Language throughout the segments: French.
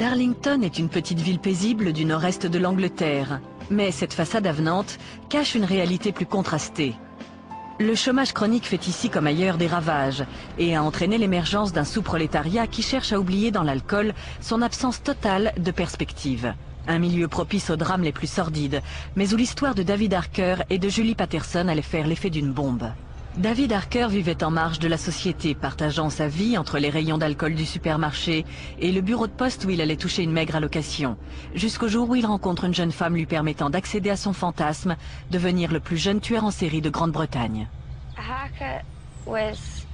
Darlington est une petite ville paisible du nord-est de l'Angleterre. Mais cette façade avenante cache une réalité plus contrastée. Le chômage chronique fait ici comme ailleurs des ravages et a entraîné l'émergence d'un sous-prolétariat qui cherche à oublier dans l'alcool son absence totale de perspective. Un milieu propice aux drames les plus sordides, mais où l'histoire de David Harker et de Julie Patterson allait faire l'effet d'une bombe. David Harker vivait en marge de la société, partageant sa vie entre les rayons d'alcool du supermarché et le bureau de poste où il allait toucher une maigre allocation, jusqu'au jour où il rencontre une jeune femme lui permettant d'accéder à son fantasme, devenir le plus jeune tueur en série de Grande-Bretagne.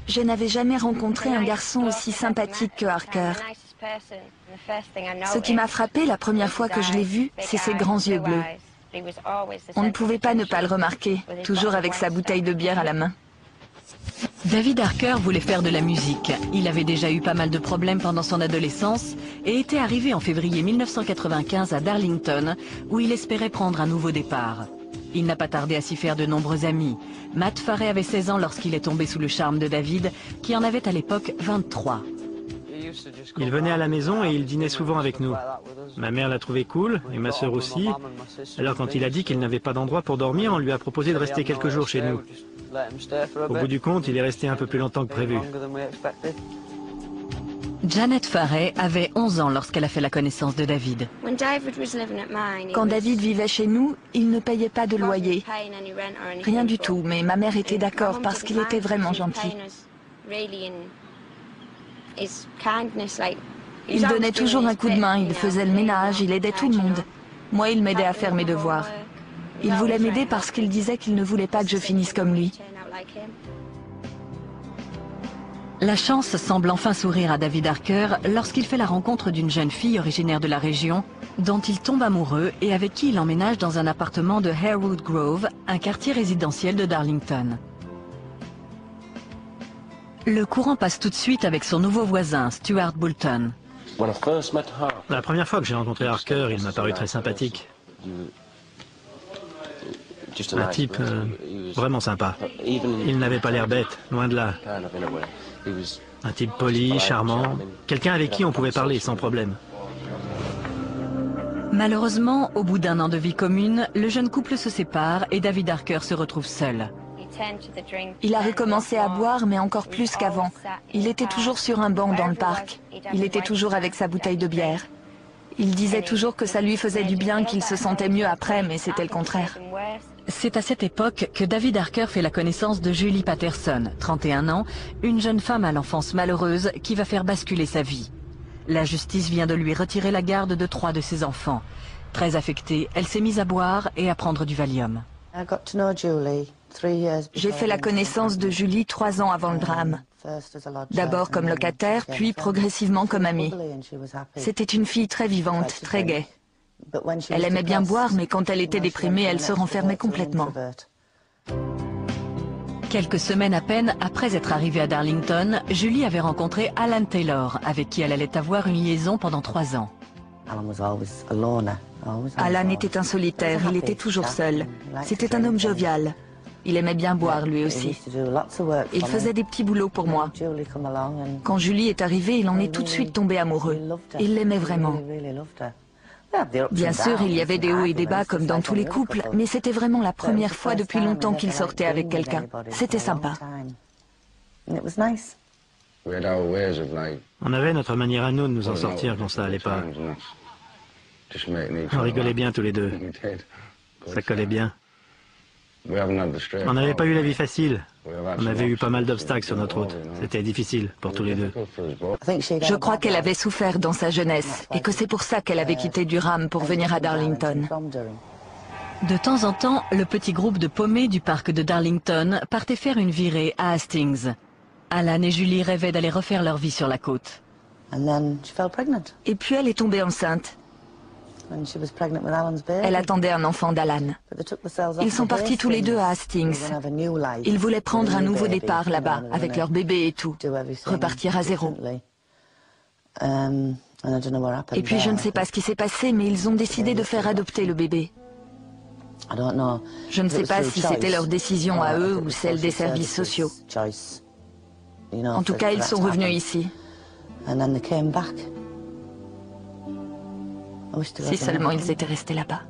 Je n'avais jamais rencontré un garçon aussi sympathique que Harker. Ce qui m'a frappé la première fois que je l'ai vu, c'est ses grands yeux bleus. On ne pouvait pas ne pas le remarquer, toujours avec sa bouteille de bière à la main. David Harker voulait faire de la musique. Il avait déjà eu pas mal de problèmes pendant son adolescence et était arrivé en février 1995 à Darlington, où il espérait prendre un nouveau départ. Il n'a pas tardé à s'y faire de nombreux amis. Matt Farrey avait 16 ans lorsqu'il est tombé sous le charme de David, qui en avait à l'époque 23. Il venait à la maison et il dînait souvent avec nous. Ma mère l'a trouvé cool, et ma sœur aussi. Alors quand il a dit qu'il n'avait pas d'endroit pour dormir, on lui a proposé de rester quelques jours chez nous. Au bout du compte, il est resté un peu plus longtemps que prévu. Janet Farrey avait 11 ans lorsqu'elle a fait la connaissance de David. Quand David vivait chez nous, il ne payait pas de loyer. Rien du tout, mais ma mère était d'accord parce qu'il était vraiment gentil. Il donnait toujours un coup de main, il faisait le ménage, il aidait tout le monde. Moi, il m'aidait à faire mes devoirs. Il voulait m'aider parce qu'il disait qu'il ne voulait pas que je finisse comme lui. La chance semble enfin sourire à David Harker lorsqu'il fait la rencontre d'une jeune fille originaire de la région, dont il tombe amoureux et avec qui il emménage dans un appartement de Harewood Grove, un quartier résidentiel de Darlington. Le courant passe tout de suite avec son nouveau voisin, Stuart Boulton. La première fois que j'ai rencontré Harker, il m'a paru très sympathique. Un type vraiment sympa. Il n'avait pas l'air bête, loin de là. Un type poli, charmant, quelqu'un avec qui on pouvait parler sans problème. Malheureusement, au bout d'un an de vie commune, le jeune couple se sépare et David Harker se retrouve seul. Il a recommencé à boire, mais encore plus qu'avant. Il était toujours sur un banc dans le parc. Il était toujours avec sa bouteille de bière. Il disait toujours que ça lui faisait du bien, qu'il se sentait mieux après, mais c'était le contraire. C'est à cette époque que David Harker fait la connaissance de Julie Patterson, 31 ans, une jeune femme à l'enfance malheureuse qui va faire basculer sa vie. La justice vient de lui retirer la garde de 3 de ses enfants. Très affectée, elle s'est mise à boire et à prendre du Valium. J'ai fait la connaissance de Julie 3 ans avant le drame. D'abord comme locataire, puis progressivement comme amie. C'était une fille très vivante, très gaie. Elle aimait bien boire, mais quand elle était déprimée, elle se renfermait complètement. Quelques semaines à peine après être arrivée à Darlington, Julie avait rencontré Alan Taylor, avec qui elle allait avoir une liaison pendant 3 ans. Alan était un solitaire, il était toujours seul. C'était un homme jovial. Il aimait bien boire lui aussi. Il faisait des petits boulots pour moi. Quand Julie est arrivée, il en est tout de suite tombé amoureux. Il l'aimait vraiment. Bien sûr, il y avait des hauts et des bas comme dans tous les couples, mais c'était vraiment la première fois depuis longtemps qu'il sortait avec quelqu'un. C'était sympa. On avait notre manière à nous de nous en sortir quand ça allait pas. On rigolait bien tous les deux. Ça collait bien. On n'avait pas eu la vie facile. On avait eu pas mal d'obstacles sur notre route. C'était difficile pour tous les deux. Je crois qu'elle avait souffert dans sa jeunesse et que c'est pour ça qu'elle avait quitté Durham pour venir à Darlington. De temps en temps, le petit groupe de paumés du parc de Darlington partait faire une virée à Hastings. Alan et Julie rêvaient d'aller refaire leur vie sur la côte. Et puis elle est tombée enceinte. Elle attendait un enfant d'Alan. Ils sont partis tous les deux à Hastings. Ils voulaient prendre un nouveau départ là-bas, avec leur bébé et tout. Repartir à zéro. Et puis je ne sais pas ce qui s'est passé, mais ils ont décidé de faire adopter le bébé. Je ne sais pas si c'était leur décision à eux ou celle des services sociaux. En tout cas, ils sont revenus ici. Si seulement ils étaient restés là-bas.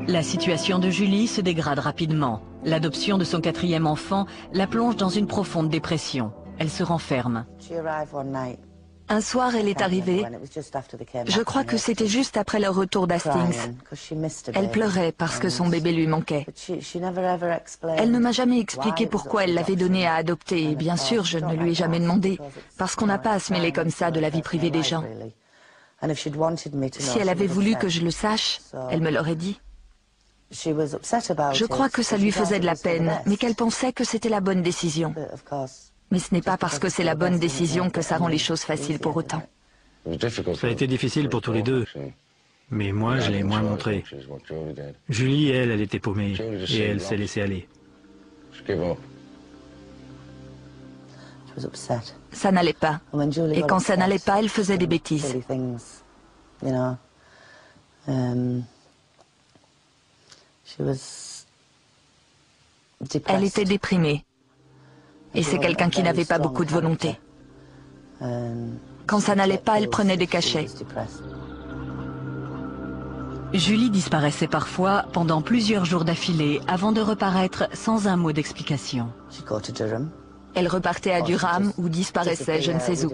La situation de Julie se dégrade rapidement. L'adoption de son 4e enfant la plonge dans une profonde dépression. Elle se renferme. Un soir, elle est arrivée. Je crois que c'était juste après leur retour d'Hastings. Elle pleurait parce que son bébé lui manquait. Elle ne m'a jamais expliqué pourquoi elle l'avait donné à adopter. Et bien sûr, je ne lui ai jamais demandé, parce qu'on n'a pas à se mêler comme ça de la vie privée des gens. Si elle avait voulu que je le sache, elle me l'aurait dit. Je crois que ça lui faisait de la peine, mais qu'elle pensait que c'était la bonne décision. Mais ce n'est pas parce que c'est la bonne décision que ça rend les choses faciles pour autant. Ça a été difficile pour tous les deux. Mais moi, je l'ai moins montré. Julie, elle était paumée. Et elle s'est laissée aller. Ça n'allait pas. Et quand ça n'allait pas, elle faisait des bêtises. Elle était déprimée. Et c'est quelqu'un qui n'avait pas beaucoup de volonté. Quand ça n'allait pas, elle prenait des cachets. Julie disparaissait parfois pendant plusieurs jours d'affilée avant de reparaître sans un mot d'explication. Elle repartait à Durham ou disparaissait je ne sais où.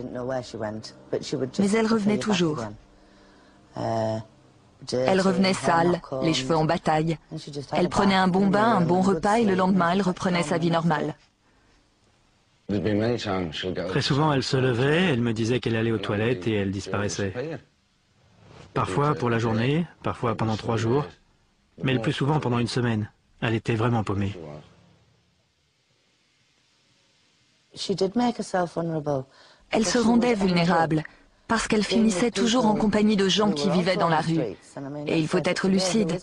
Mais elle revenait toujours. Elle revenait sale, les cheveux en bataille. Elle prenait un bon bain, un bon repas et le lendemain, elle reprenait sa vie normale. Très souvent, elle se levait, elle me disait qu'elle allait aux toilettes et elle disparaissait. Parfois pour la journée, parfois pendant 3 jours, mais le plus souvent pendant une semaine. Elle était vraiment paumée. Elle se rendait vulnérable, parce qu'elle finissait toujours en compagnie de gens qui vivaient dans la rue. Et il faut être lucide.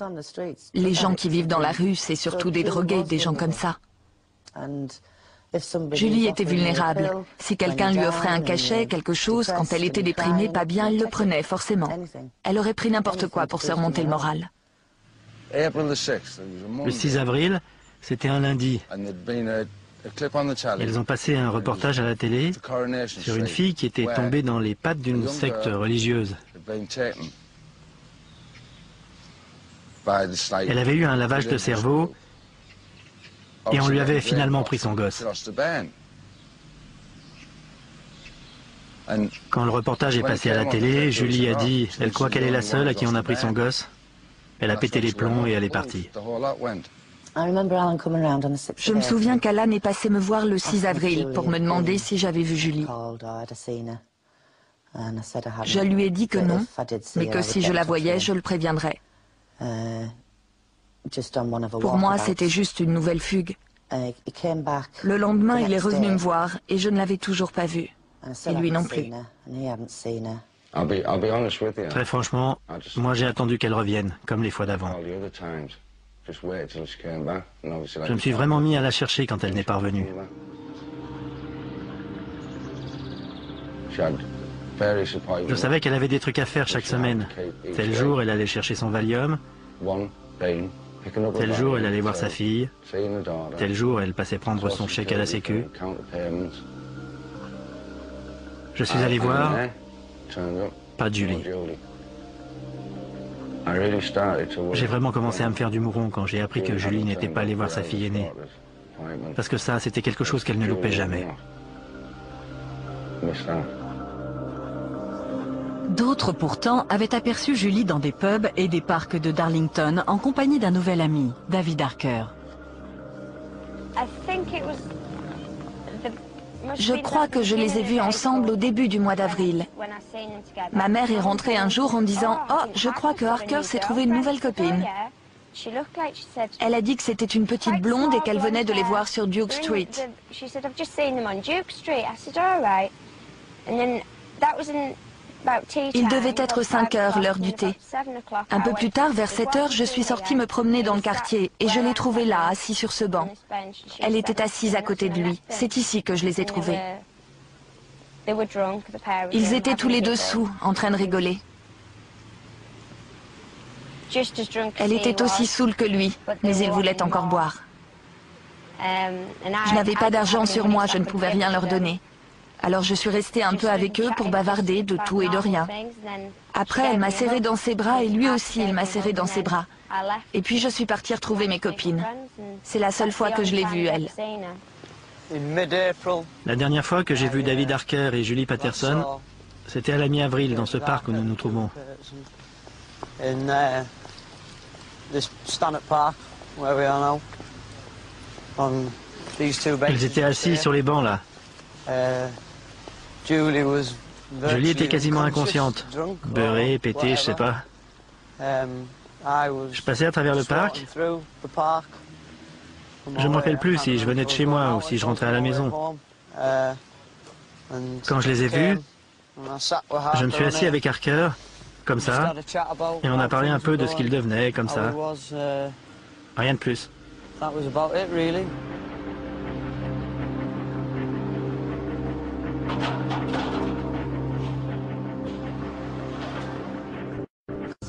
Les gens qui vivent dans la rue, c'est surtout des drogués, des gens comme ça. Julie était vulnérable. Si quelqu'un lui offrait un cachet, quelque chose, quand elle était déprimée, pas bien, elle le prenait, forcément. Elle aurait pris n'importe quoi pour se remonter le moral. Le 6 avril, c'était un lundi. Ils ont passé un reportage à la télé sur une fille qui était tombée dans les pattes d'une secte religieuse. Elle avait eu un lavage de cerveau et on lui avait finalement pris son gosse. Quand le reportage est passé à la télé, Julie a dit « Elle croit qu'elle est la seule à qui on a pris son gosse ». Elle a pété les plombs et elle est partie. Je me souviens qu'Alan est passé me voir le 6 avril pour me demander si j'avais vu Julie. Je lui ai dit que non, mais que si je la voyais, je le préviendrais. Pour moi, c'était juste une nouvelle fugue. Le lendemain, il est revenu me voir et je ne l'avais toujours pas vu. Et lui non plus. Très franchement, moi j'ai attendu qu'elle revienne, comme les fois d'avant. Je me suis vraiment mis à la chercher quand elle n'est pas revenue. Je savais qu'elle avait des trucs à faire chaque semaine. Tel jour, elle allait chercher son Valium. Tel jour, elle allait voir sa fille. Tel jour, elle passait prendre son chèque à la Sécu. Je suis allé voir, pas de Julie. J'ai vraiment commencé à me faire du mouron quand j'ai appris que Julie n'était pas allée voir sa fille aînée. Parce que ça, c'était quelque chose qu'elle ne loupait jamais. D'autres pourtant avaient aperçu Julie dans des pubs et des parcs de Darlington en compagnie d'un nouvel ami, David Harker. Je crois que je les ai vus ensemble au début du mois d'avril. Ma mère est rentrée un jour en disant « Oh, je crois que Harker s'est trouvé une nouvelle copine ». Elle a dit que c'était une petite blonde et qu'elle venait de les voir sur Duke Street. Il devait être 5 heures, l'heure du thé. Un peu plus tard, vers 7 heures, je suis sortie me promener dans le quartier et je l'ai trouvé là, assis sur ce banc. Elle était assise à côté de lui. C'est ici que je les ai trouvés. Ils étaient tous les deux saouls, en train de rigoler. Elle était aussi saoule que lui, mais il voulait encore boire. Je n'avais pas d'argent sur moi, je ne pouvais rien leur donner. Alors je suis restée un peu avec eux pour bavarder de tout et de rien. Après, elle m'a serré dans ses bras et lui aussi, il m'a serré dans ses bras. Et puis je suis partie retrouver mes copines. C'est la seule fois que je l'ai vue, elle. La dernière fois que j'ai vu David Harker et Julie Patterson, c'était à la mi-avril dans ce parc où nous nous trouvons. Ils étaient assis sur les bancs là. Julie était quasiment inconsciente, beurrée, pétée, je sais pas. Je passais à travers le parc. Je ne me rappelle plus si je venais de chez moi ou si je rentrais à la maison. Quand je les ai vus, je me suis assis avec Harker, comme ça, et on a parlé un peu de ce qu'il devenait, comme ça. Rien de plus.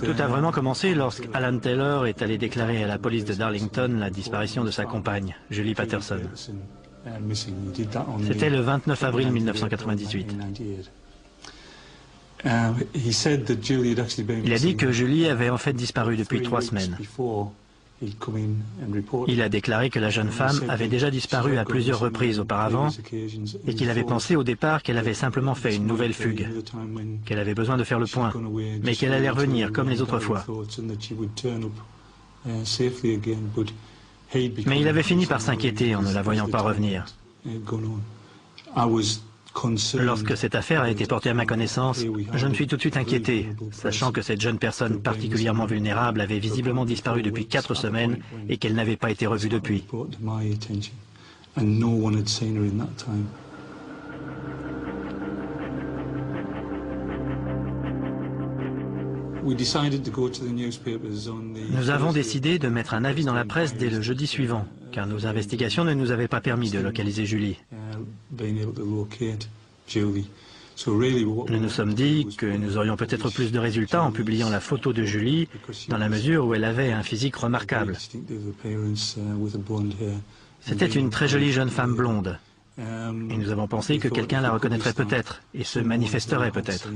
Tout a vraiment commencé lorsque Alan Taylor est allé déclarer à la police de Darlington la disparition de sa compagne, Julie Patterson. C'était le 29 avril 1998. Il a dit que Julie avait en fait disparu depuis 3 semaines. Il a déclaré que la jeune femme avait déjà disparu à plusieurs reprises auparavant et qu'il avait pensé au départ qu'elle avait simplement fait une nouvelle fugue, qu'elle avait besoin de faire le point, mais qu'elle allait revenir comme les autres fois. Mais il avait fini par s'inquiéter en ne la voyant pas revenir. Lorsque cette affaire a été portée à ma connaissance, je me suis tout de suite inquiété, sachant que cette jeune personne particulièrement vulnérable avait visiblement disparu depuis 4 semaines et qu'elle n'avait pas été revue depuis. Nous avons décidé de mettre un avis dans la presse dès le jeudi suivant, car nos investigations ne nous avaient pas permis de localiser Julie. Nous nous sommes dit que nous aurions peut-être plus de résultats en publiant la photo de Julie, dans la mesure où elle avait un physique remarquable. C'était une très jolie jeune femme blonde. Et nous avons pensé que quelqu'un la reconnaîtrait peut-être et se manifesterait peut-être.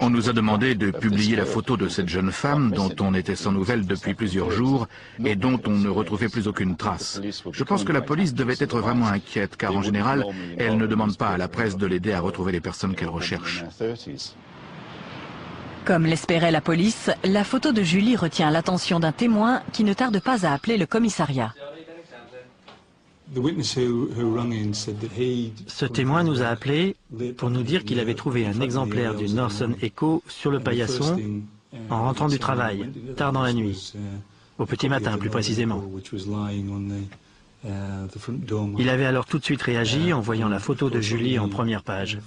On nous a demandé de publier la photo de cette jeune femme dont on était sans nouvelles depuis plusieurs jours et dont on ne retrouvait plus aucune trace. Je pense que la police devait être vraiment inquiète car en général, elle ne demande pas à la presse de l'aider à retrouver les personnes qu'elle recherche. Comme l'espérait la police, la photo de Julie retient l'attention d'un témoin qui ne tarde pas à appeler le commissariat. Ce témoin nous a appelés pour nous dire qu'il avait trouvé un exemplaire du Northern Echo sur le paillasson en rentrant du travail, tard dans la nuit, au petit matin plus précisément. Il avait alors tout de suite réagi en voyant la photo de Julie en première page.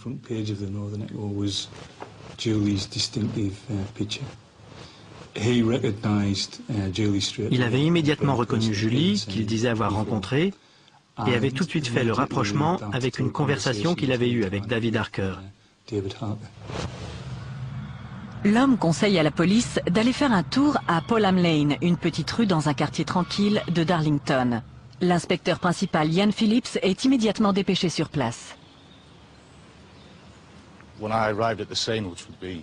Il avait immédiatement reconnu Julie, qu'il disait avoir rencontrée, et avait tout de suite fait le rapprochement avec une conversation qu'il avait eue avec David Harker. L'homme conseille à la police d'aller faire un tour à Polham Lane, une petite rue dans un quartier tranquille de Darlington. L'inspecteur principal Ian Phillips est immédiatement dépêché sur place.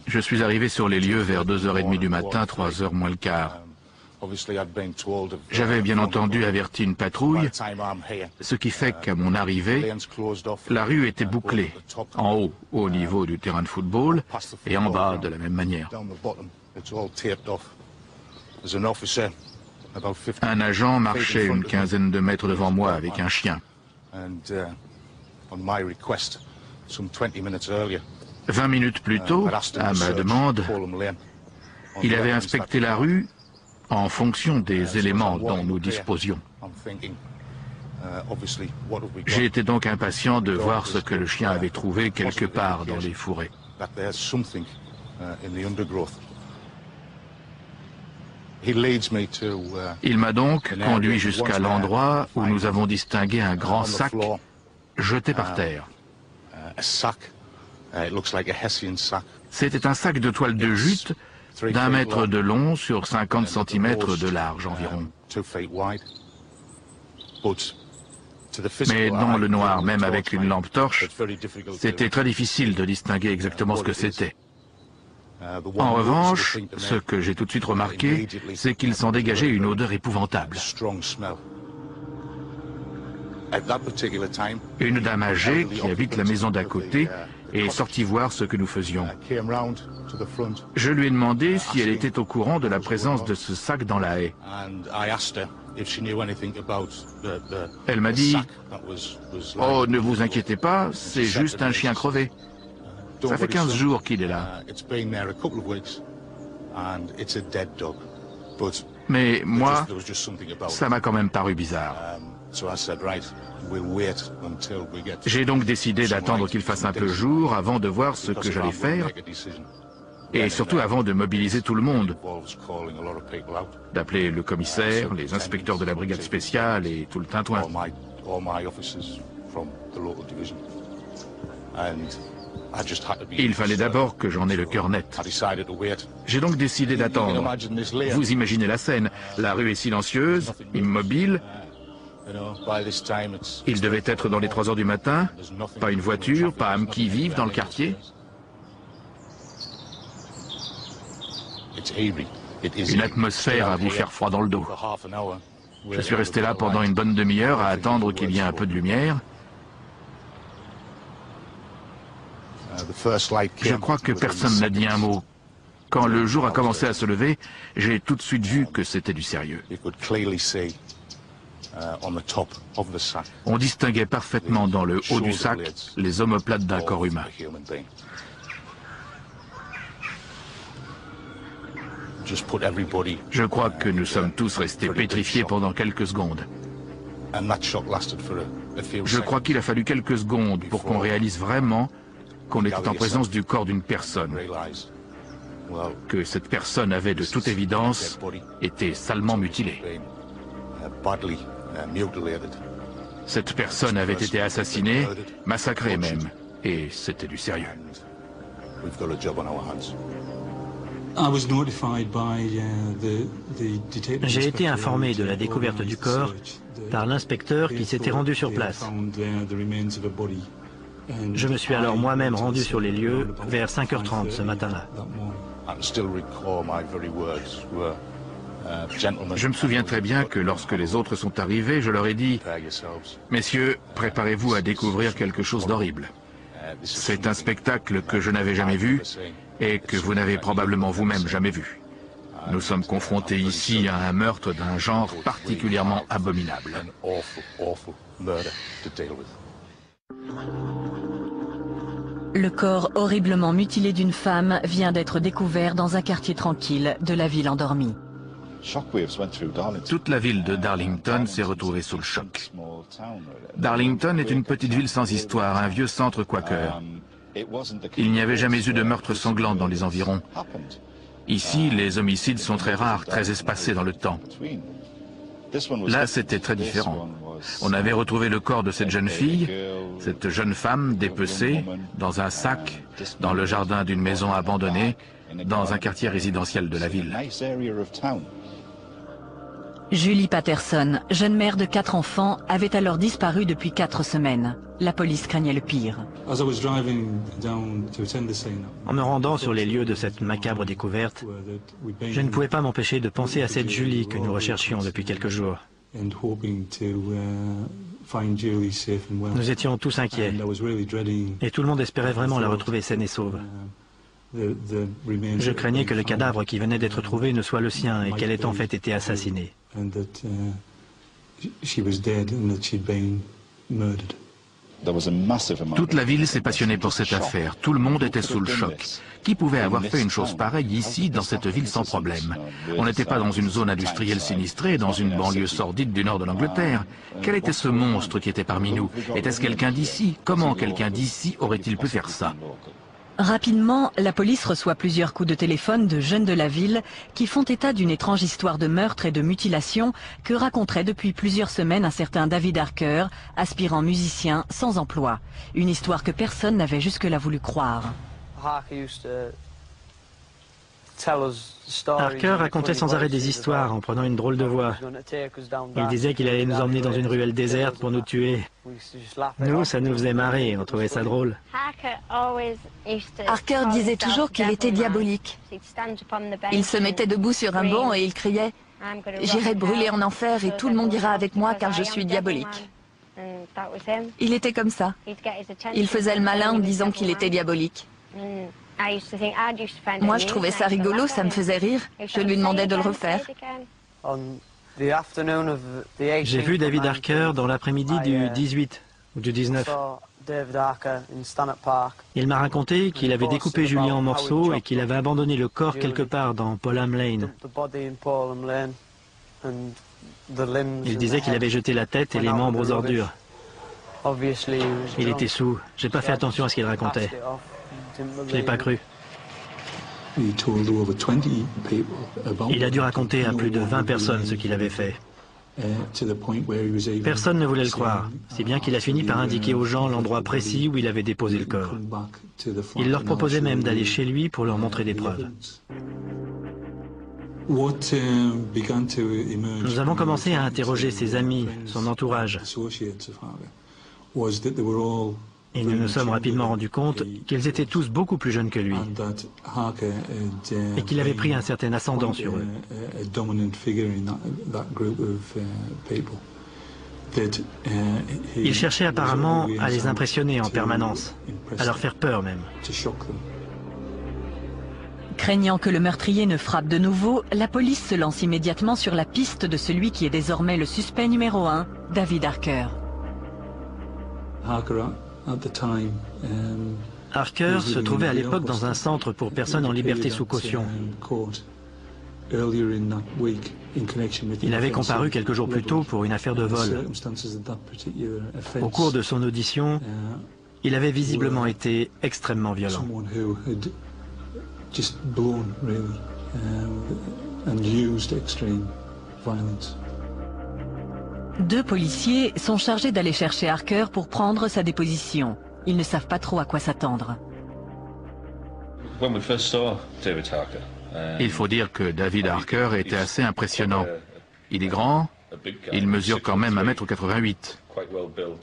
Je suis arrivé sur les lieux vers 2h30 du matin, 3h moins le quart. J'avais bien entendu averti une patrouille, ce qui fait qu'à mon arrivée, la rue était bouclée, en haut, au niveau du terrain de football, et en bas de la même manière. Un agent marchait une quinzaine de mètres devant moi avec un chien. 20 minutes plus tôt, à ma demande, il avait inspecté la rue en fonction des éléments dont nous disposions. J'ai été donc impatient de voir ce que le chien avait trouvé quelque part dans les fourrés. Il m'a donc conduit jusqu'à l'endroit où nous avons distingué un grand sac jeté par terre. C'était un sac de toile de jute d'1 mètre de long sur 50 cm de large environ. Mais dans le noir, même avec une lampe torche, c'était très difficile de distinguer exactement ce que c'était. En revanche, ce que j'ai tout de suite remarqué, c'est qu'il s'en dégageait une odeur épouvantable. Une dame âgée qui habite la maison d'à côté est sortie voir ce que nous faisions. Je lui ai demandé si elle était au courant de la présence de ce sac dans la haie. Elle m'a dit « Oh, ne vous inquiétez pas, c'est juste un chien crevé. Ça fait 15 jours qu'il est là. » Mais moi, ça m'a quand même paru bizarre. J'ai donc décidé d'attendre qu'il fasse un peu jour avant de voir ce que j'allais faire, et surtout avant de mobiliser tout le monde, d'appeler le commissaire, les inspecteurs de la brigade spéciale et tout le tintouin. Il fallait d'abord que j'en ai le cœur net. J'ai donc décidé d'attendre. Vous imaginez la scène, la rue est silencieuse, immobile. Il devait être dans les 3 heures du matin, pas une voiture, pas âme qui vive dans le quartier. Une atmosphère à vous faire froid dans le dos. Je suis resté là pendant une bonne demi-heure à attendre qu'il y ait un peu de lumière. Je crois que personne n'a dit un mot. Quand le jour a commencé à se lever, j'ai tout de suite vu que c'était du sérieux. On distinguait parfaitement dans le haut du sac les omoplates d'un corps humain. Je crois que nous sommes tous restés pétrifiés pendant quelques secondes. Je crois qu'il a fallu quelques secondes pour qu'on réalise vraiment qu'on était en présence du corps d'une personne, que cette personne avait de toute évidence été salement mutilée. Cette personne avait été assassinée, massacrée même, et c'était du sérieux. J'ai été informé de la découverte du corps par l'inspecteur qui s'était rendu sur place. Je me suis alors moi-même rendu sur les lieux vers 5h30 ce matin-là. Je me souviens très bien que lorsque les autres sont arrivés, je leur ai dit « Messieurs, préparez-vous à découvrir quelque chose d'horrible. C'est un spectacle que je n'avais jamais vu et que vous n'avez probablement vous-même jamais vu. Nous sommes confrontés ici à un meurtre d'un genre particulièrement abominable. » Le corps horriblement mutilé d'une femme vient d'être découvert dans un quartier tranquille de la ville endormie. Toute la ville de Darlington s'est retrouvée sous le choc. Darlington est une petite ville sans histoire, un vieux centre quaker. Il n'y avait jamais eu de meurtre sanglant dans les environs. Ici, les homicides sont très rares, très espacés dans le temps. Là, c'était très différent. On avait retrouvé le corps de cette jeune fille, cette jeune femme dépecée, dans un sac, dans le jardin d'une maison abandonnée, dans un quartier résidentiel de la ville. Julie Patterson, jeune mère de 4 enfants, avait alors disparu depuis 4 semaines. La police craignait le pire. En me rendant sur les lieux de cette macabre découverte, je ne pouvais pas m'empêcher de penser à cette Julie que nous recherchions depuis quelques jours. Nous étions tous inquiets, et tout le monde espérait vraiment la retrouver saine et sauve. Je craignais que le cadavre qui venait d'être trouvé ne soit le sien et qu'elle ait en fait été assassinée. Toute la ville s'est passionnée pour cette affaire. Tout le monde était sous le choc. Qui pouvait avoir fait une chose pareille ici, dans cette ville sans problème? On n'était pas dans une zone industrielle sinistrée, dans une banlieue sordide du nord de l'Angleterre. Quel était ce monstre qui était parmi nous? Était-ce quelqu'un d'ici? Comment quelqu'un d'ici aurait-il pu faire ça? Rapidement, la police reçoit plusieurs coups de téléphone de jeunes de la ville qui font état d'une étrange histoire de meurtre et de mutilation que raconterait depuis plusieurs semaines un certain David Harker, aspirant musicien sans emploi. Une histoire que personne n'avait jusque-là voulu croire. Harker racontait sans arrêt des histoires en prenant une drôle de voix. Il disait qu'il allait nous emmener dans une ruelle déserte pour nous tuer. Nous, ça nous faisait marrer, on trouvait ça drôle. Harker disait toujours qu'il était diabolique. Il se mettait debout sur un banc et il criait « J'irai brûler en enfer et tout le monde ira avec moi car je suis diabolique ». Il était comme ça. Il faisait le malin en disant qu'il était diabolique. Moi, je trouvais ça rigolo, ça me faisait rire. Je lui demandais de le refaire. J'ai vu David Harker dans l'après-midi du 18 ou du 19. Il m'a raconté qu'il avait découpé Julie en morceaux et qu'il avait abandonné le corps quelque part dans Polham Lane. Il disait qu'il avait jeté la tête et les membres aux ordures. Il était saoul. J'ai pas fait attention à ce qu'il racontait. Je l'ai pas cru. Il a dû raconter à plus de 20 personnes ce qu'il avait fait. Personne ne voulait le croire, si bien qu'il a fini par indiquer aux gens l'endroit précis où il avait déposé le corps. Il leur proposait même d'aller chez lui pour leur montrer des preuves. Nous avons commencé à interroger ses amis, son entourage. Et nous nous sommes rapidement rendus compte qu'ils étaient tous beaucoup plus jeunes que lui et qu'il avait pris un certain ascendant sur eux. Il cherchait apparemment à les impressionner en permanence, à leur faire peur même. Craignant que le meurtrier ne frappe de nouveau, la police se lance immédiatement sur la piste de celui qui est désormais le suspect numéro 1, David Harker. Harker se trouvait à l'époque dans un centre pour personnes en liberté sous caution. Il avait comparu quelques jours plus tôt pour une affaire de vol. Au cours de son audition, il avait visiblement été extrêmement violent. Deux policiers sont chargés d'aller chercher Harker pour prendre sa déposition. Ils ne savent pas trop à quoi s'attendre. Il faut dire que David Harker était assez impressionnant. Il est grand, il mesure quand même 1,88 m.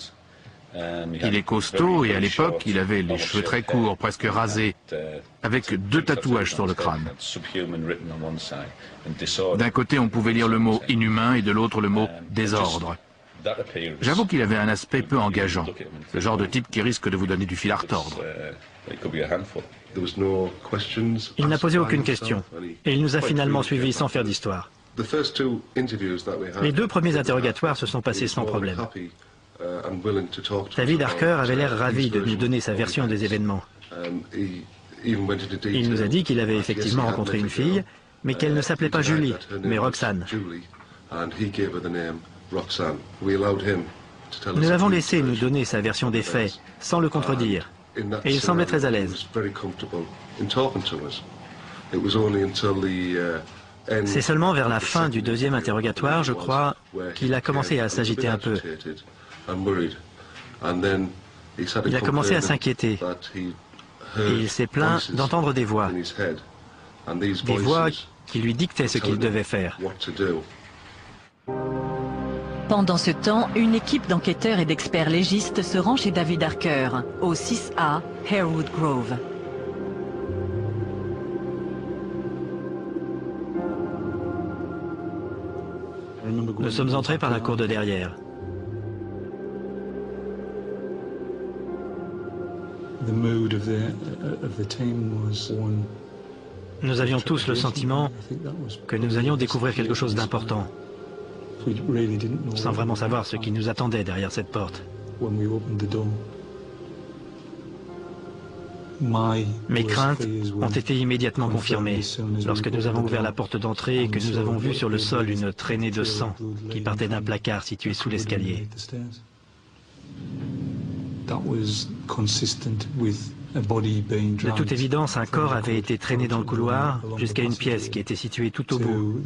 Il est costaud et à l'époque, il avait les cheveux très courts, presque rasés, avec 2 tatouages sur le crâne. D'un côté, on pouvait lire le mot « inhumain » et de l'autre le mot « désordre ». J'avoue qu'il avait un aspect peu engageant, le genre de type qui risque de vous donner du fil à retordre. Il n'a posé aucune question, et il nous a finalement suivis sans faire d'histoire. Les 2 premiers interrogatoires se sont passés sans problème. David Harker avait l'air ravi de nous donner sa version des événements. Il nous a dit qu'il avait effectivement rencontré une fille, mais qu'elle ne s'appelait pas Julie, mais Roxanne. Nous l'avons laissé nous donner sa version des faits, sans le contredire, et il semblait très à l'aise. C'est seulement vers la fin du 2e interrogatoire, je crois, qu'il a commencé à s'agiter un peu. Il a commencé à s'inquiéter, et il s'est plaint d'entendre des voix qui lui dictaient ce qu'il devait faire. Pendant ce temps, une équipe d'enquêteurs et d'experts légistes se rend chez David Harker, au 6A Harewood Grove. Nous sommes entrés par la cour de derrière. Nous avions tous le sentiment que nous allions découvrir quelque chose d'important, sans vraiment savoir ce qui nous attendait derrière cette porte. Mes craintes ont été immédiatement confirmées lorsque nous avons ouvert la porte d'entrée et que nous avons vu sur le sol une traînée de sang qui partait d'un placard situé sous l'escalier. De toute évidence, un corps avait été traîné dans le couloir jusqu'à une pièce qui était située tout au bout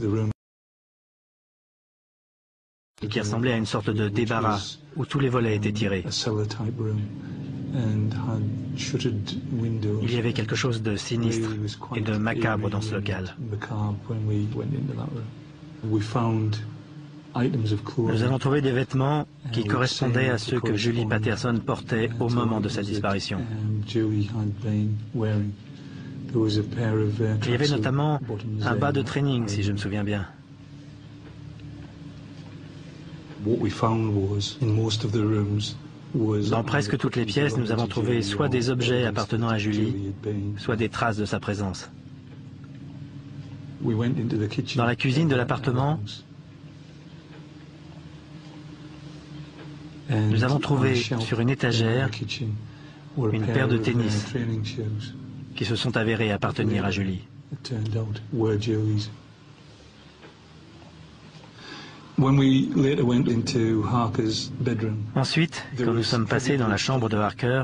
et qui ressemblait à une sorte de débarras où tous les volets étaient tirés. Il y avait quelque chose de sinistre et de macabre dans ce local. Nous avons trouvé des vêtements qui correspondaient à ceux que Julie Patterson portait au moment de sa disparition. Il y avait notamment un bas de training, si je me souviens bien. Dans presque toutes les pièces, nous avons trouvé soit des objets appartenant à Julie, soit des traces de sa présence. Dans la cuisine de l'appartement, nous avons trouvé sur une étagère une paire de tennis qui se sont avérés appartenir à Julie. Ensuite, quand nous sommes passés dans la chambre de Harker,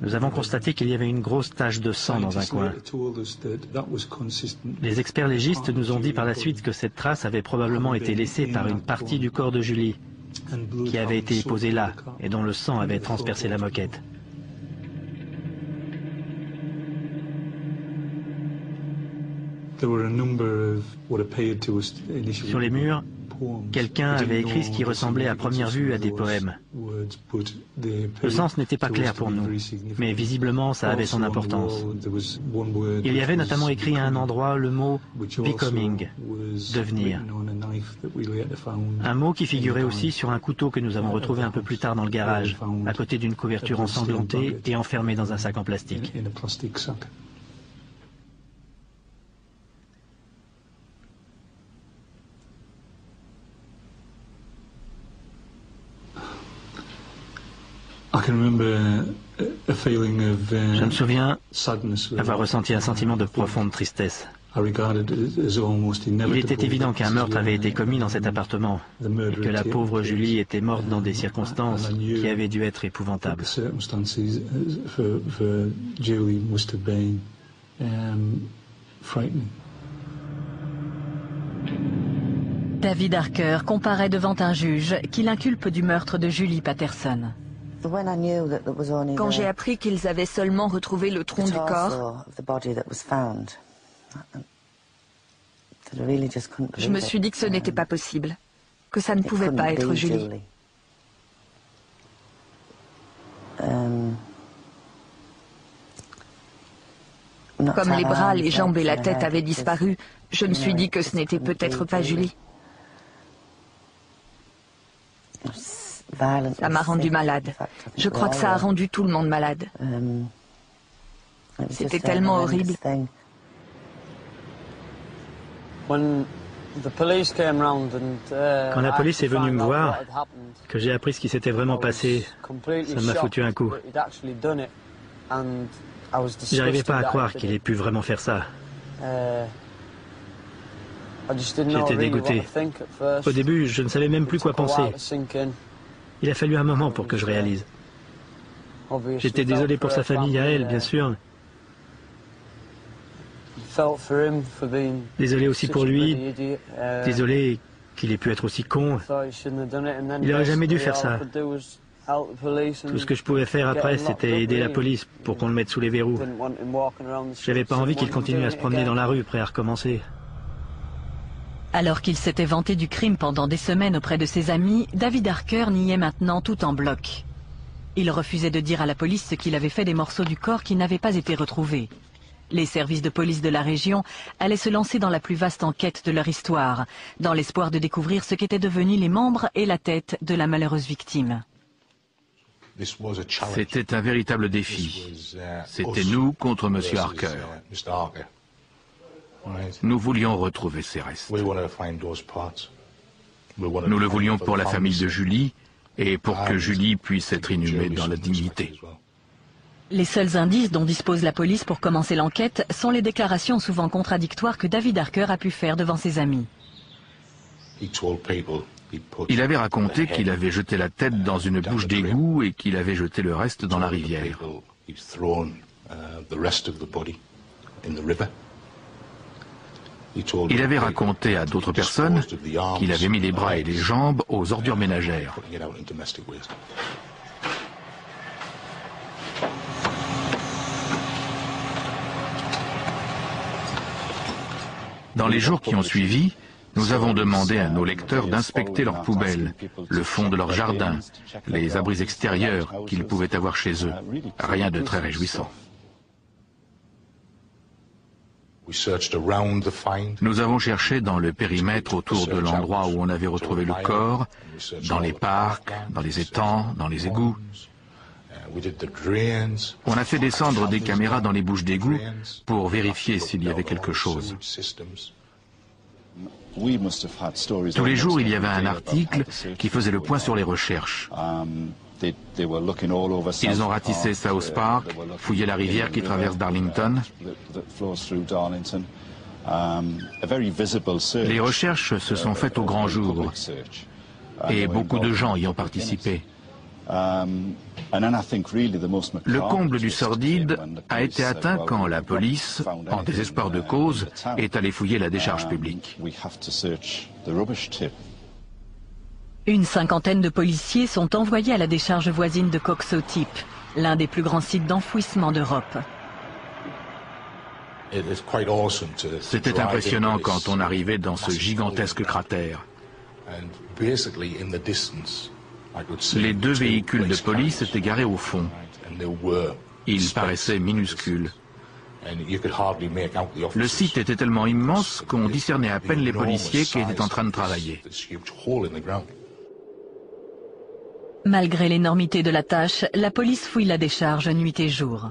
nous avons constaté qu'il y avait une grosse tache de sang dans un coin. Les experts légistes nous ont dit par la suite que cette trace avait probablement été laissée par une partie du corps de Julie, qui avait été posée là et dont le sang avait transpercé la moquette. Sur les murs, quelqu'un avait écrit ce qui ressemblait à première vue à des poèmes. Le sens n'était pas clair pour nous, mais visiblement ça avait son importance. Il y avait notamment écrit à un endroit le mot « becoming », « devenir ». Un mot qui figurait aussi sur un couteau que nous avons retrouvé un peu plus tard dans le garage, à côté d'une couverture ensanglantée et enfermée dans un sac en plastique. Je me souviens avoir ressenti un sentiment de profonde tristesse. Il était évident qu'un meurtre avait été commis dans cet appartement et que la pauvre Julie était morte dans des circonstances qui avaient dû être épouvantables. David Harker comparaît devant un juge qui l'inculpe du meurtre de Julie Patterson. Quand j'ai appris qu'ils avaient seulement retrouvé le tronc du corps, je me suis dit que ce n'était pas possible, que ça ne pouvait pas être Julie. Comme les bras, les jambes et la tête avaient disparu, je me suis dit que ce n'était peut-être pas Julie. Ça m'a rendu malade. Je crois que ça a rendu tout le monde malade. C'était tellement horrible. Quand la police est venue me voir, que j'ai appris ce qui s'était vraiment passé, ça m'a foutu un coup. J'arrivais pas à croire qu'il ait pu vraiment faire ça. J'étais dégoûté. Au début, je ne savais même plus quoi penser. Il a fallu un moment pour que je réalise. J'étais désolé pour sa famille à elle, bien sûr. Désolé aussi pour lui. Désolé qu'il ait pu être aussi con. Il n'aurait jamais dû faire ça. Tout ce que je pouvais faire après, c'était aider la police pour qu'on le mette sous les verrous. J'avais pas envie qu'il continue à se promener dans la rue, prêt à recommencer. Alors qu'il s'était vanté du crime pendant des semaines auprès de ses amis, David Harker niait maintenant tout en bloc. Il refusait de dire à la police ce qu'il avait fait des morceaux du corps qui n'avaient pas été retrouvés. Les services de police de la région allaient se lancer dans la plus vaste enquête de leur histoire, dans l'espoir de découvrir ce qu'étaient devenus les membres et la tête de la malheureuse victime. C'était un véritable défi. C'était nous contre M. Harker. Nous voulions retrouver ces restes. Nous le voulions pour la famille de Julie et pour que Julie puisse être inhumée dans la dignité. Les seuls indices dont dispose la police pour commencer l'enquête sont les déclarations souvent contradictoires que David Harker a pu faire devant ses amis. Il avait raconté qu'il avait jeté la tête dans une bouche d'égout et qu'il avait jeté le reste dans la rivière. Il avait raconté à d'autres personnes qu'il avait mis les bras et les jambes aux ordures ménagères. Dans les jours qui ont suivi, nous avons demandé à nos lecteurs d'inspecter leurs poubelles, le fond de leur jardin, les abris extérieurs qu'ils pouvaient avoir chez eux. Rien de très réjouissant. Nous avons cherché dans le périmètre autour de l'endroit où on avait retrouvé le corps, dans les parcs, dans les étangs, dans les égouts. On a fait descendre des caméras dans les bouches d'égout pour vérifier s'il y avait quelque chose. Tous les jours, il y avait un article qui faisait le point sur les recherches. Ils ont ratissé South Park, fouillé la rivière qui traverse Darlington. Les recherches se sont faites au grand jour et beaucoup de gens y ont participé. Le comble du sordide a été atteint quand la police, en désespoir de cause, est allée fouiller la décharge publique. Une cinquantaine de policiers sont envoyés à la décharge voisine de Coxotip, l'un des plus grands sites d'enfouissement d'Europe. C'était impressionnant quand on arrivait dans ce gigantesque cratère. Les deux véhicules de police étaient garés au fond. Ils paraissaient minuscules. Le site était tellement immense qu'on discernait à peine les policiers qui étaient en train de travailler. Malgré l'énormité de la tâche, la police fouille la décharge nuit et jour.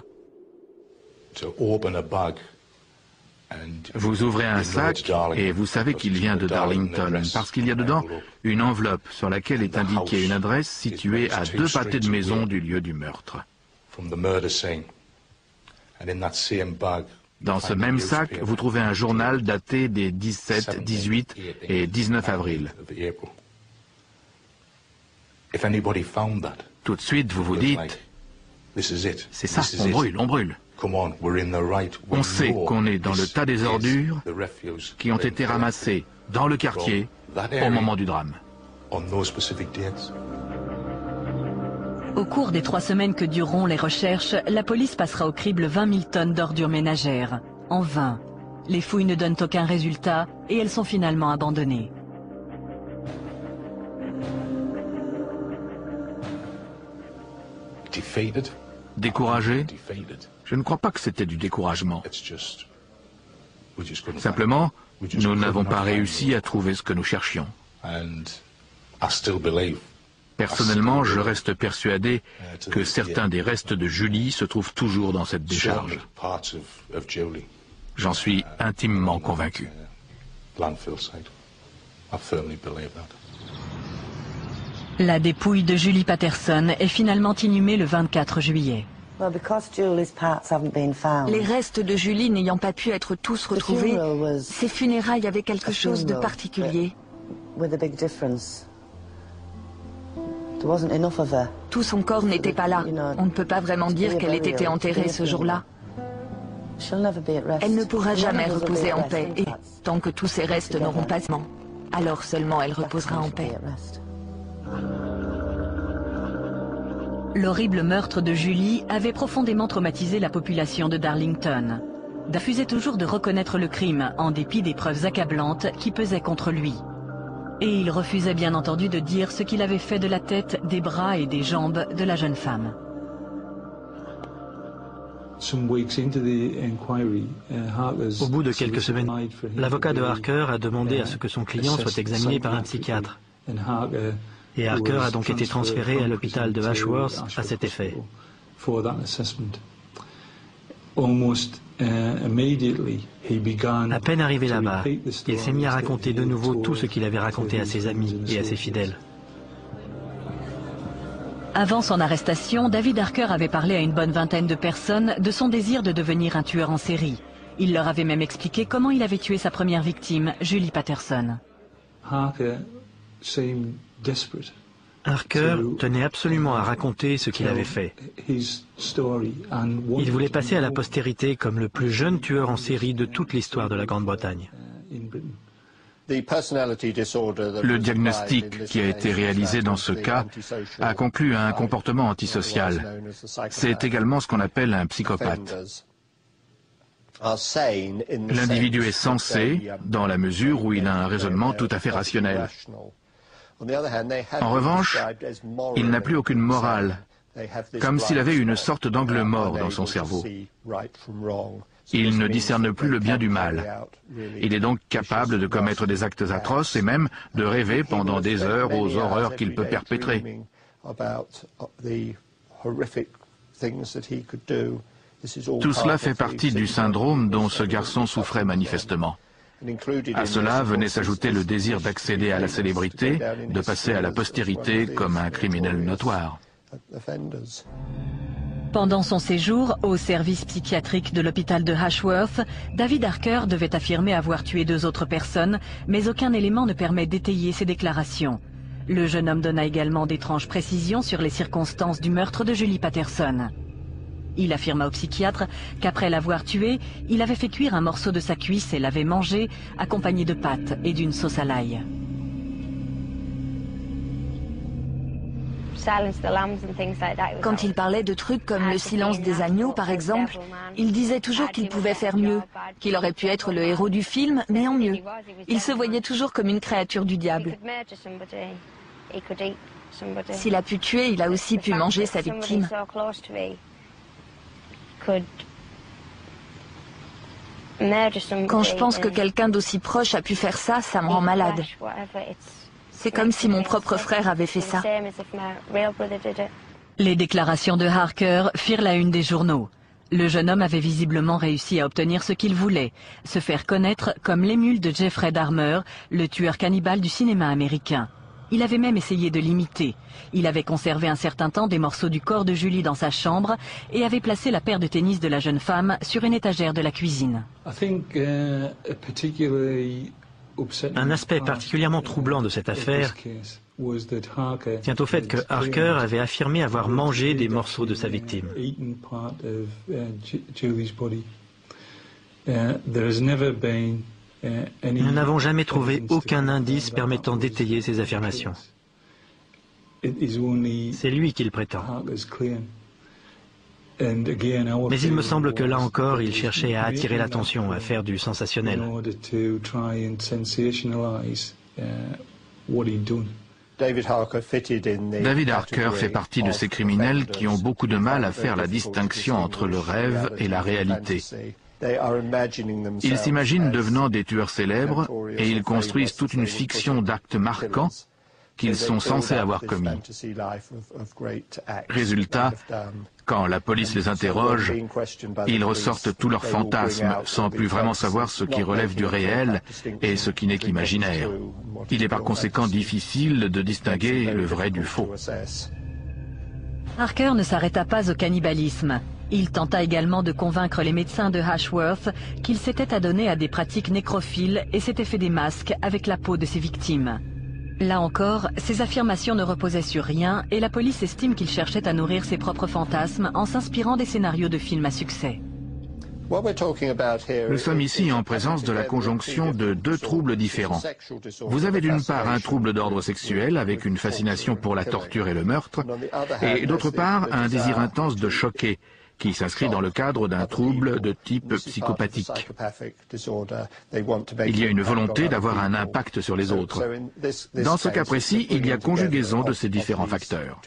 Vous ouvrez un sac et vous savez qu'il vient de Darlington parce qu'il y a dedans une enveloppe sur laquelle est indiquée une adresse située à 2 pâtés de maison du lieu du meurtre. Dans ce même sac, vous trouvez un journal daté des 17, 18 et 19 avril. Tout de suite, vous vous dites, c'est ça, on brûle, on brûle. On sait qu'on est dans le tas des ordures qui ont été ramassées dans le quartier au moment du drame. Au cours des 3 semaines que dureront les recherches, la police passera au crible 20 000 tonnes d'ordures ménagères. En vain. Les fouilles ne donnent aucun résultat et elles sont finalement abandonnées. Découragé? Je ne crois pas que c'était du découragement. Simplement, nous n'avons pas réussi à trouver ce que nous cherchions. Personnellement, je reste persuadé que certains des restes de Julie se trouvent toujours dans cette décharge. J'en suis intimement convaincu. La dépouille de Julie Patterson est finalement inhumée le 24 juillet. Les restes de Julie n'ayant pas pu être tous retrouvés, ses funérailles avaient quelque chose de particulier. Tout son corps n'était pas là. On ne peut pas vraiment dire qu'elle ait été enterrée ce jour-là. Elle ne pourra jamais reposer en paix, et tant que tous ses restes n'auront pas mort, alors seulement elle reposera en paix. L'horrible meurtre de Julie avait profondément traumatisé la population de Darlington. Duff refusait toujours de reconnaître le crime, en dépit des preuves accablantes qui pesaient contre lui. Et il refusait bien entendu de dire ce qu'il avait fait de la tête, des bras et des jambes de la jeune femme. Au bout de quelques semaines, l'avocat de Harker a demandé à ce que son client soit examiné par un psychiatre. Et Harker a donc été transféré à l'hôpital de Ashworth à cet effet. À peine arrivé là-bas, il s'est mis à raconter de nouveau tout ce qu'il avait raconté à ses amis et à ses fidèles. Avant son arrestation, David Harker avait parlé à une bonne vingtaine de personnes de son désir de devenir un tueur en série. Il leur avait même expliqué comment il avait tué sa première victime, Julie Patterson. Harker tenait absolument à raconter ce qu'il avait fait. Il voulait passer à la postérité comme le plus jeune tueur en série de toute l'histoire de la Grande-Bretagne. Le diagnostic qui a été réalisé dans ce cas a conclu à un comportement antisocial. C'est également ce qu'on appelle un psychopathe. L'individu est sensé dans la mesure où il a un raisonnement tout à fait rationnel. En revanche, il n'a plus aucune morale, comme s'il avait une sorte d'angle mort dans son cerveau. Il ne discerne plus le bien du mal. Il est donc capable de commettre des actes atroces et même de rêver pendant des heures aux horreurs qu'il peut perpétrer. Tout cela fait partie du syndrome dont ce garçon souffrait manifestement. À cela venait s'ajouter le désir d'accéder à la célébrité, de passer à la postérité comme un criminel notoire. Pendant son séjour au service psychiatrique de l'hôpital de Ashworth, David Harker devait affirmer avoir tué 2 autres personnes, mais aucun élément ne permet d'étayer ses déclarations. Le jeune homme donna également d'étranges précisions sur les circonstances du meurtre de Julie Patterson. Il affirma au psychiatre qu'après l'avoir tué, il avait fait cuire un morceau de sa cuisse et l'avait mangé, accompagné de pâtes et d'une sauce à l'ail. Quand il parlait de trucs comme le silence des agneaux, par exemple, il disait toujours qu'il pouvait faire mieux, qu'il aurait pu être le héros du film, mais en mieux. Il se voyait toujours comme une créature du diable. S'il a pu tuer, il a aussi pu manger sa victime. Quand je pense que quelqu'un d'aussi proche a pu faire ça, ça me rend malade. C'est comme si mon propre frère avait fait ça. Les déclarations de Harker firent la une des journaux. Le jeune homme avait visiblement réussi à obtenir ce qu'il voulait, se faire connaître comme l'émule de Jeffrey Dahmer, le tueur cannibale du cinéma américain. Il avait même essayé de l'imiter. Il avait conservé un certain temps des morceaux du corps de Julie dans sa chambre et avait placé la paire de tennis de la jeune femme sur une étagère de la cuisine. Un aspect particulièrement troublant de cette affaire tient au fait que Harker avait affirmé avoir mangé des morceaux de sa victime. Nous n'avons jamais trouvé aucun indice permettant d'étayer ces affirmations. C'est lui qui le prétend. Mais il me semble que là encore, il cherchait à attirer l'attention, à faire du sensationnel. David Harker fait partie de ces criminels qui ont beaucoup de mal à faire la distinction entre le rêve et la réalité. Ils s'imaginent devenant des tueurs célèbres et ils construisent toute une fiction d'actes marquants qu'ils sont censés avoir commis. Résultat, quand la police les interroge, ils ressortent tous leurs fantasmes sans plus vraiment savoir ce qui relève du réel et ce qui n'est qu'imaginaire. Il est par conséquent difficile de distinguer le vrai du faux. Harker ne s'arrêta pas au cannibalisme. Il tenta également de convaincre les médecins de Ashworth qu'il s'était adonné à des pratiques nécrophiles et s'était fait des masques avec la peau de ses victimes. Là encore, ces affirmations ne reposaient sur rien et la police estime qu'il cherchait à nourrir ses propres fantasmes en s'inspirant des scénarios de films à succès. Nous sommes ici en présence de la conjonction de 2 troubles différents. Vous avez d'une part un trouble d'ordre sexuel avec une fascination pour la torture et le meurtre, et d'autre part un désir intense de choquer, qui s'inscrit dans le cadre d'un trouble de type psychopathique. Il y a une volonté d'avoir un impact sur les autres. Dans ce cas précis, il y a conjugaison de ces différents facteurs.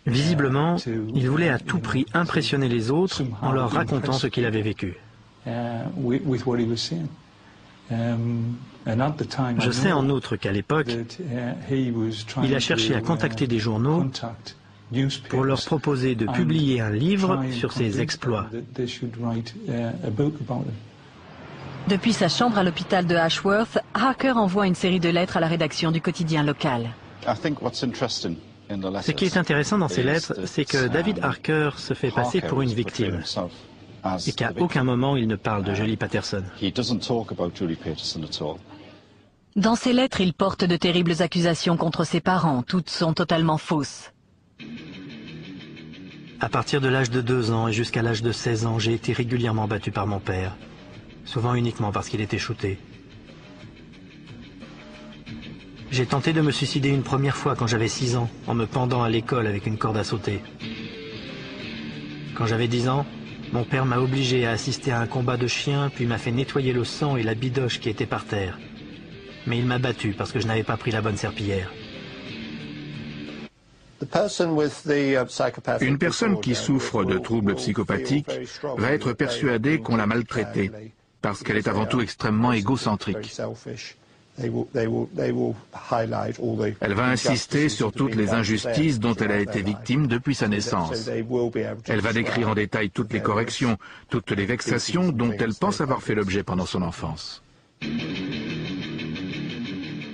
Visiblement, il voulait à tout prix impressionner les autres en leur racontant ce qu'il avait vécu. Je sais en outre qu'à l'époque, il a cherché à contacter des journaux pour leur proposer de publier un livre sur ses exploits. Depuis sa chambre à l'hôpital de Ashworth, Harker envoie une série de lettres à la rédaction du quotidien local. Ce qui est intéressant dans ces lettres, c'est que David Harker se fait passer pour une victime et qu'à aucun moment il ne parle de Julie Patterson. Dans ces lettres, il porte de terribles accusations contre ses parents. Toutes sont totalement fausses. À partir de l'âge de 2 ans et jusqu'à l'âge de 16 ans, j'ai été régulièrement battu par mon père, souvent uniquement parce qu'il était shooté. J'ai tenté de me suicider une première fois quand j'avais 6 ans, en me pendant à l'école avec une corde à sauter. Quand j'avais 10 ans, mon père m'a obligé à assister à un combat de chiens, puis m'a fait nettoyer le sang et la bidoche qui était par terre. Mais il m'a battu parce que je n'avais pas pris la bonne serpillière. Une personne qui souffre de troubles psychopathiques va être persuadée qu'on l'a maltraitée, parce qu'elle est avant tout extrêmement égocentrique. Elle va insister sur toutes les injustices dont elle a été victime depuis sa naissance. Elle va décrire en détail toutes les corrections, toutes les vexations dont elle pense avoir fait l'objet pendant son enfance.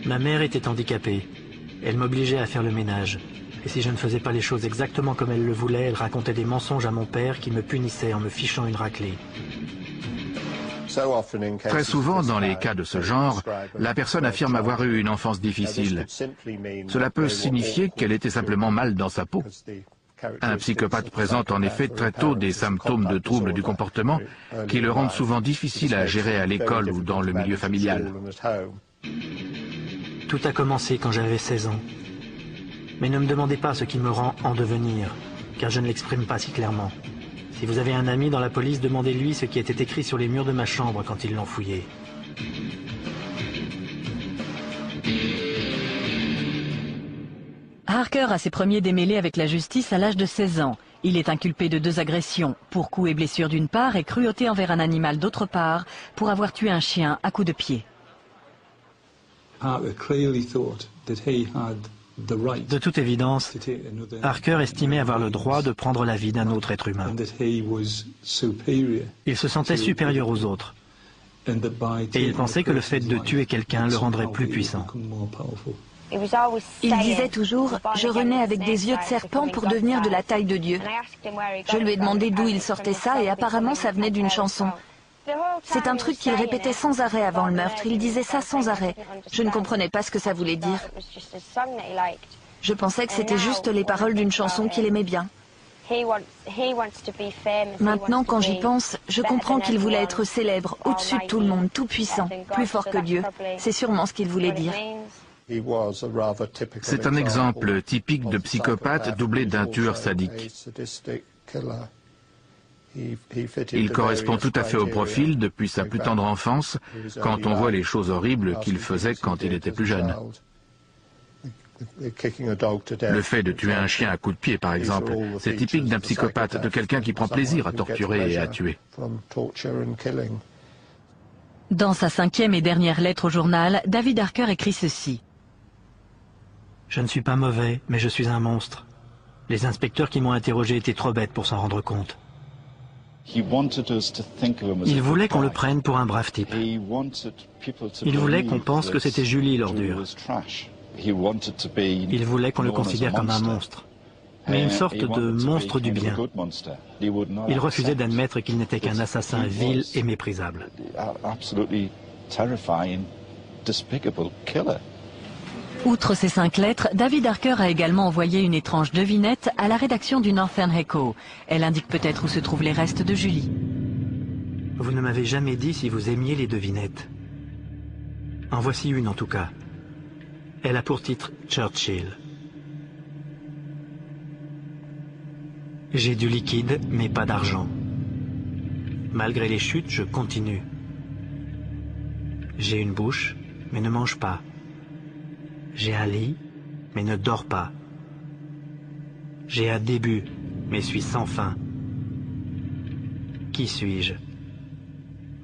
Ma mère était handicapée. Elle m'obligeait à faire le ménage. Et si je ne faisais pas les choses exactement comme elle le voulait, elle racontait des mensonges à mon père qui me punissait en me fichant une raclée. Très souvent, dans les cas de ce genre, la personne affirme avoir eu une enfance difficile. Cela peut signifier qu'elle était simplement mal dans sa peau. Un psychopathe présente en effet très tôt des symptômes de troubles du comportement qui le rendent souvent difficile à gérer à l'école ou dans le milieu familial. Tout a commencé quand j'avais 16 ans. Mais ne me demandez pas ce qui me rend en devenir, car je ne l'exprime pas si clairement. Si vous avez un ami dans la police, demandez-lui ce qui était écrit sur les murs de ma chambre quand ils l'ont fouillé. Harker a ses premiers démêlés avec la justice à l'âge de 16 ans. Il est inculpé de 2 agressions, pour coups et blessures d'une part et cruauté envers un animal d'autre part, pour avoir tué un chien à coups de pied. De toute évidence, Harker estimait avoir le droit de prendre la vie d'un autre être humain. Il se sentait supérieur aux autres. Et il pensait que le fait de tuer quelqu'un le rendrait plus puissant. Il disait toujours « Je renais avec des yeux de serpent pour devenir de la taille de Dieu ». Je lui ai demandé d'où il sortait ça et apparemment ça venait d'une chanson. C'est un truc qu'il répétait sans arrêt avant le meurtre. Il disait ça sans arrêt. Je ne comprenais pas ce que ça voulait dire. Je pensais que c'était juste les paroles d'une chanson qu'il aimait bien. Maintenant, quand j'y pense, je comprends qu'il voulait être célèbre, au-dessus de tout le monde, tout puissant, plus fort que Dieu. C'est sûrement ce qu'il voulait dire. C'est un exemple typique de psychopathe doublé d'un tueur sadique. Il correspond tout à fait au profil depuis sa plus tendre enfance, quand on voit les choses horribles qu'il faisait quand il était plus jeune. Le fait de tuer un chien à coups de pied, par exemple, c'est typique d'un psychopathe, de quelqu'un qui prend plaisir à torturer et à tuer. Dans sa 5e et dernière lettre au journal, David Harker écrit ceci. « Je ne suis pas mauvais, mais je suis un monstre. Les inspecteurs qui m'ont interrogé étaient trop bêtes pour s'en rendre compte. Il voulait qu'on le prenne pour un brave type. Il voulait qu'on pense que c'était Julie l'ordure. Il voulait qu'on le considère comme un monstre, mais une sorte de monstre du bien. Il refusait d'admettre qu'il n'était qu'un assassin vil et méprisable. Outre ces 5 lettres, David Harker a également envoyé une étrange devinette à la rédaction du Northern Echo. Elle indique peut-être où se trouvent les restes de Julie. Vous ne m'avez jamais dit si vous aimiez les devinettes. En voici une en tout cas. Elle a pour titre Churchill. J'ai du liquide, mais pas d'argent. Malgré les chutes, je continue. J'ai une bouche, mais ne mange pas. J'ai un lit, mais ne dors pas. J'ai un début, mais suis sans fin. Qui suis-je?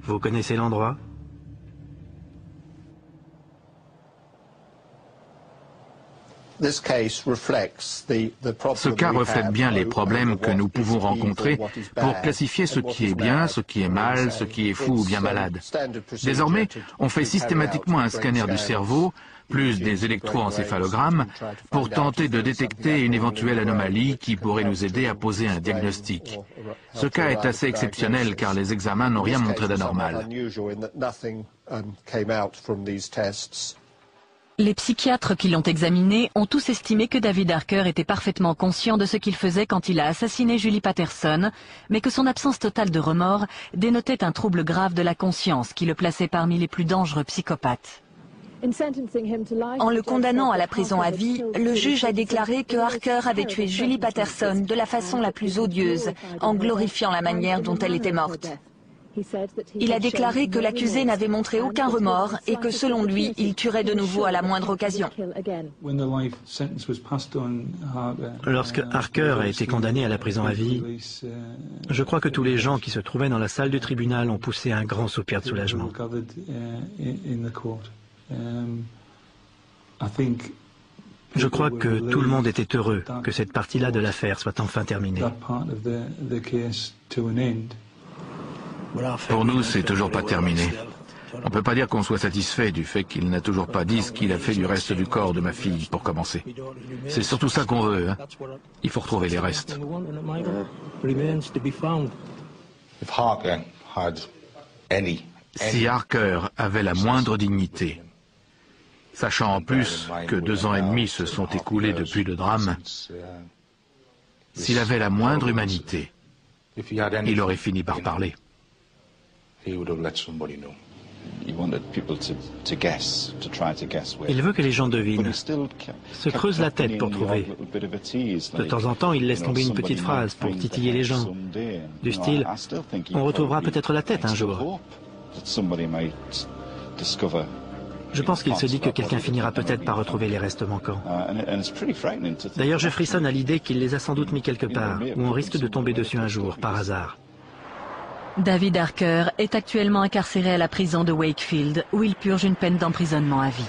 Vous connaissez l'endroit? Ce cas reflète bien les problèmes que nous pouvons rencontrer pour classifier ce qui est bien, ce qui est mal, ce qui est fou ou bien malade. Désormais, on fait systématiquement un scanner du cerveau, plus des électroencéphalogrammes, pour tenter de détecter une éventuelle anomalie qui pourrait nous aider à poser un diagnostic. Ce cas est assez exceptionnel car les examens n'ont rien montré d'anormal. Les psychiatres qui l'ont examiné ont tous estimé que David Harker était parfaitement conscient de ce qu'il faisait quand il a assassiné Julie Patterson, mais que son absence totale de remords dénotait un trouble grave de la conscience qui le plaçait parmi les plus dangereux psychopathes. En le condamnant à la prison à vie, le juge a déclaré que Harker avait tué Julie Patterson de la façon la plus odieuse, en glorifiant la manière dont elle était morte. Il a déclaré que l'accusé n'avait montré aucun remords et que selon lui, il tuerait de nouveau à la moindre occasion. Lorsque Harker a été condamné à la prison à vie, je crois que tous les gens qui se trouvaient dans la salle du tribunal ont poussé un grand soupir de soulagement. Je crois que tout le monde était heureux que cette partie-là de l'affaire soit enfin terminée. Pour nous, c'est toujours pas terminé. On ne peut pas dire qu'on soit satisfait du fait qu'il n'a toujours pas dit ce qu'il a fait du reste du corps de ma fille, pour commencer. C'est surtout ça qu'on veut, hein. Il faut retrouver les restes. Si Harker avait la moindre dignité, sachant en plus que 2 ans et demi se sont écoulés depuis le drame, s'il avait la moindre humanité, il aurait fini par parler. Il veut que les gens devinent, se creuse la tête pour trouver. De temps en temps, il laisse tomber une petite phrase pour titiller les gens, du style « On retrouvera peut-être la tête un jour ». Je pense qu'il se dit que quelqu'un finira peut-être par retrouver les restes manquants. D'ailleurs, je frissonne à l'idée qu'il les a sans doute mis quelque part, où on risque de tomber dessus un jour, par hasard. David Harker est actuellement incarcéré à la prison de Wakefield, où il purge une peine d'emprisonnement à vie.